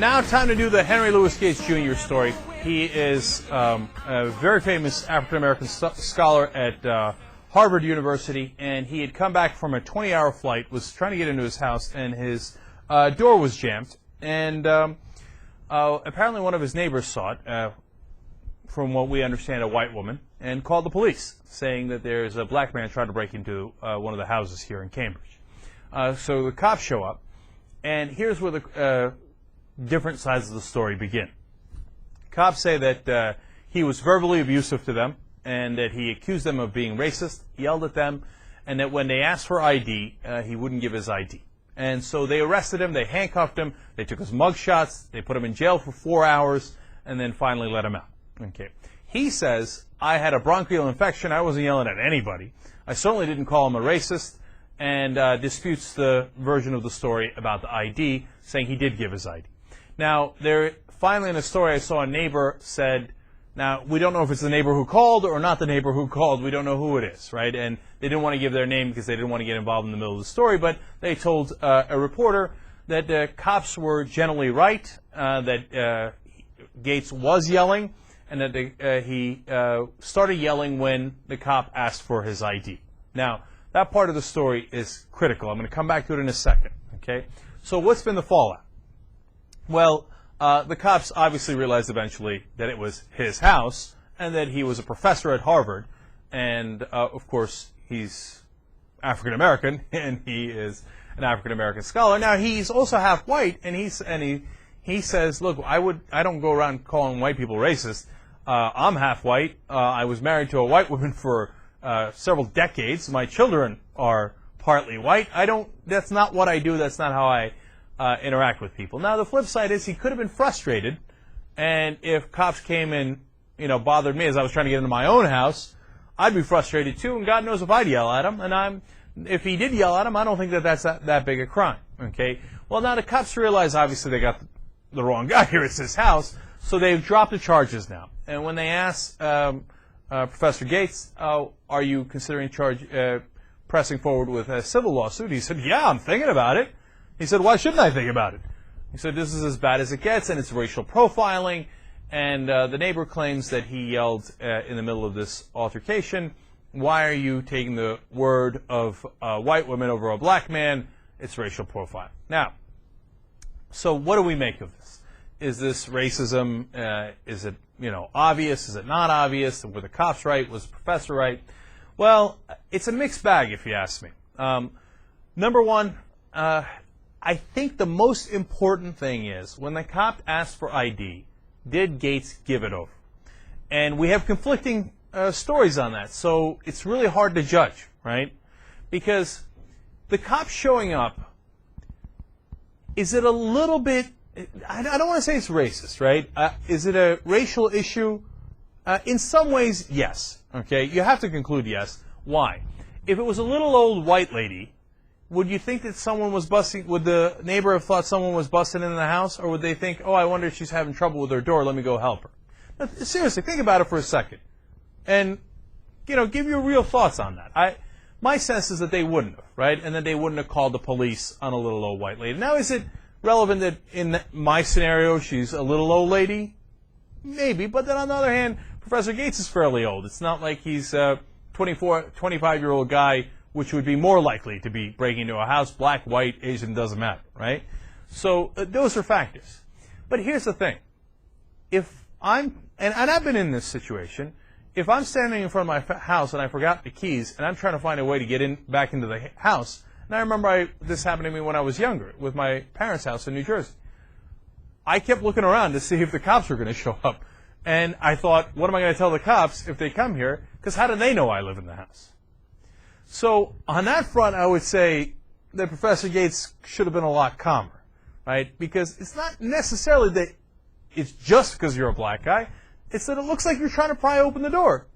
now time to do the Henry Louis Gates Jr. story. He is a very famous African-American scholar at Harvard University, and he had come back from a 20-hour flight, was trying to get into his house, and his door was jammed. And apparently one of his neighbors saw it, from what we understand, a white woman, and called the police, saying that there's a black man trying to break into one of the houses here in Cambridge. So the cops show up, and here's where the different sides of the story begin. Cops say that he was verbally abusive to them, and that he accused them of being racist, yelled at them, and that when they asked for ID, he wouldn't give his ID. And so they arrested him, they handcuffed him, they took his mug shots, they put him in jail for 4 hours, and then finally let him out. Okay. He says, I had a bronchial infection, I wasn't yelling at anybody. I certainly didn't call him a racist, and disputes the version of the story about the ID, saying he did give his ID. Now, finally in a story I saw, a neighbor said, now, we don't know if it's the neighbor who called or not the neighbor who called. We don't know who it is, right? And they didn't want to give their name because they didn't want to get involved in the middle of the story, but they told a reporter that the cops were generally right, that Gates was yelling, and that he started yelling when the cop asked for his ID. Now, that part of the story is critical. I'm going to come back to it in a second, okay? So what's been the fallout? Well, the cops obviously realized eventually that it was his house and that he was a professor at Harvard. And, of course, he's African-American, and he is an African-American scholar. Now, he's also half white, and he says, look, I don't go around calling white people racist. I'm half white. I was married to a white woman for several decades. My children are partly white. That's not what I do. That's not how I interact with people. Now, the flip side is he could have been frustrated, and if cops came and, bothered me as I was trying to get into my own house, I'd be frustrated too, and God knows if I'd yell at him, and if he did yell at him, I don't think that's that big a crime, okay? Well, now the cops realize, obviously, they got the wrong guy here. It's his house, so they've dropped the charges now. And when they asked Professor Gates, are you considering pressing forward with a civil lawsuit? He said, yeah, I'm thinking about it. He said, why shouldn't I think about it? He said, this is as bad as it gets, and it's racial profiling, and the neighbor claims that he yelled in the middle of this altercation, why are you taking the word of a white woman over a black man? It's racial profiling. Now, so what do we make of this? Is this racism? Is it, obvious? Is it not obvious? Were the cops right? Was the professor right? Well, it's a mixed bag, if you ask me. Number one, I think the most important thing is when the cop asked for ID, did Gates give it over? And we have conflicting stories on that, so it's really hard to judge, right? Because the cop showing up, is it a little bit, I don't want to say it's racist, right? Is it a racial issue? In some ways, yes, okay? You have to conclude yes. Why? If it was a little old white lady, would you think that someone was busting, would the neighbor have thought someone was busting into the house? Or would they think, oh, I wonder if she's having trouble with her door, let me go help her? Now, seriously, think about it for a second. And, give your real thoughts on that. My sense is that they wouldn't have, right? And that they wouldn't have called the police on a little old white lady. Now, is it relevant that in my scenario she's a little old lady? Maybe, but then on the other hand, Professor Gates is fairly old. It's not like he's a 25-year-old guy, which would be more likely to be breaking into a house. Black, white, Asian, doesn't matter, right? So those are factors. But here's the thing. If and I've been in this situation, if I'm standing in front of my house and I forgot the keys and I'm trying to find a way to get back into the house, and I remember this happened to me when I was younger with my parents' house in New Jersey. I kept looking around to see if the cops were going to show up. And I thought, what am I going to tell the cops if they come here? Because how do they know I live in the house? So on that front, I would say that Professor Gates should have been a lot calmer, right? Because it's not necessarily that it's just because you're a black guy. It's that it looks like you're trying to pry open the door.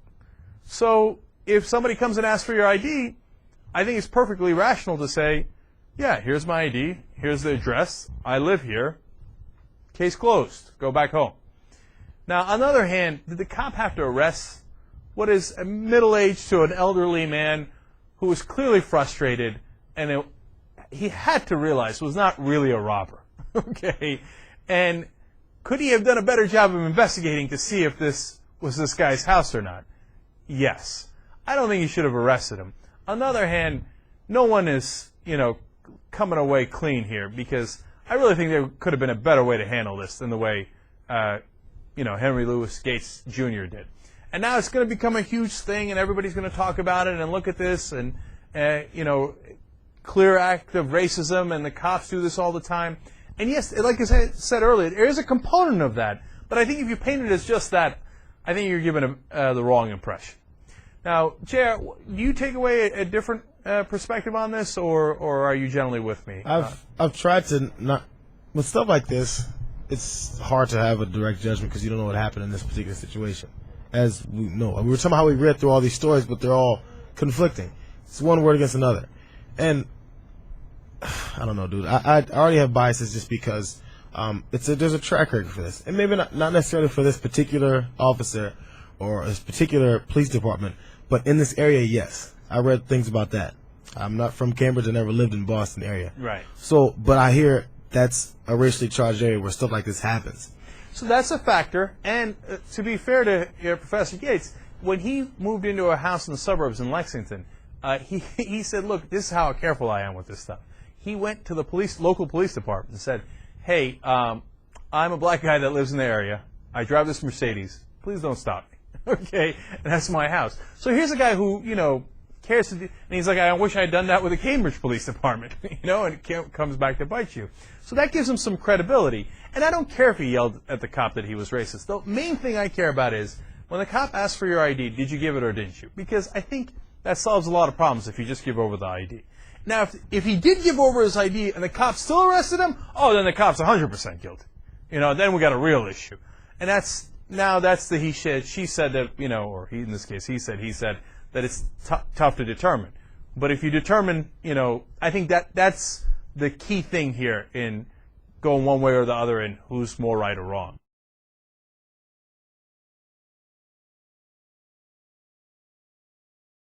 So if somebody comes and asks for your ID, I think it's perfectly rational to say, yeah, here's my ID, here's the address, I live here, case closed, go back home. Now, on the other hand, did the cop have to arrest what is a middle-aged to an elderly man who was clearly frustrated, and he had to realize it was not really a robber, okay? And could he have done a better job of investigating to see if this was this guy's house or not? Yes. I don't think he should have arrested him. On the other hand, no one is, coming away clean here, because I really think there could have been a better way to handle this than the way, Henry Louis Gates Jr. did. And now it's going to become a huge thing, and everybody's going to talk about it and look at this, and, clear act of racism, and the cops do this all the time. And yes, like I said earlier, there is a component of that. But I think if you paint it as just that, I think you're giving the wrong impression. Now, Chair, do you take away a different perspective on this, or are you generally with me? I've tried to not, with stuff like this, it's hard to have a direct judgment because you don't know what happened in this particular situation. As we know, we were talking about how we read through all these stories, but they're all conflicting. It's one word against another, and I don't know, dude. I already have biases just because there's a track record for this, and maybe not necessarily for this particular officer or this particular police department, but in this area, yes. I read things about that. I'm not from Cambridge. I never lived in Boston area. Right. So, but I hear that's a racially charged area where stuff like this happens. So that's a factor. And to be fair to Professor Gates, when he moved into a house in the suburbs in Lexington, he said, look, this is how careful I am with this stuff. He went to the local police department and said, hey, I'm a black guy that lives in the area. I drive this Mercedes. Please don't stop me. Okay? And that's my house. So here's a guy who, cares to do, and he's like, I wish I had done that with the Cambridge Police Department, and it comes back to bite you. So that gives him some credibility. And I don't care if he yelled at the cop that he was racist. The main thing I care about is, when the cop asks for your ID, did you give it or didn't you? Because I think that solves a lot of problems if you just give over the ID. Now, if he did give over his ID and the cop still arrested him, then the cop's 100% guilty. Then we got a real issue. And that's the he said, she said that, or he, in this case, he said that it's tough to determine. But if you determine, I think that's the key thing here in going one way or the other in who's more right or wrong.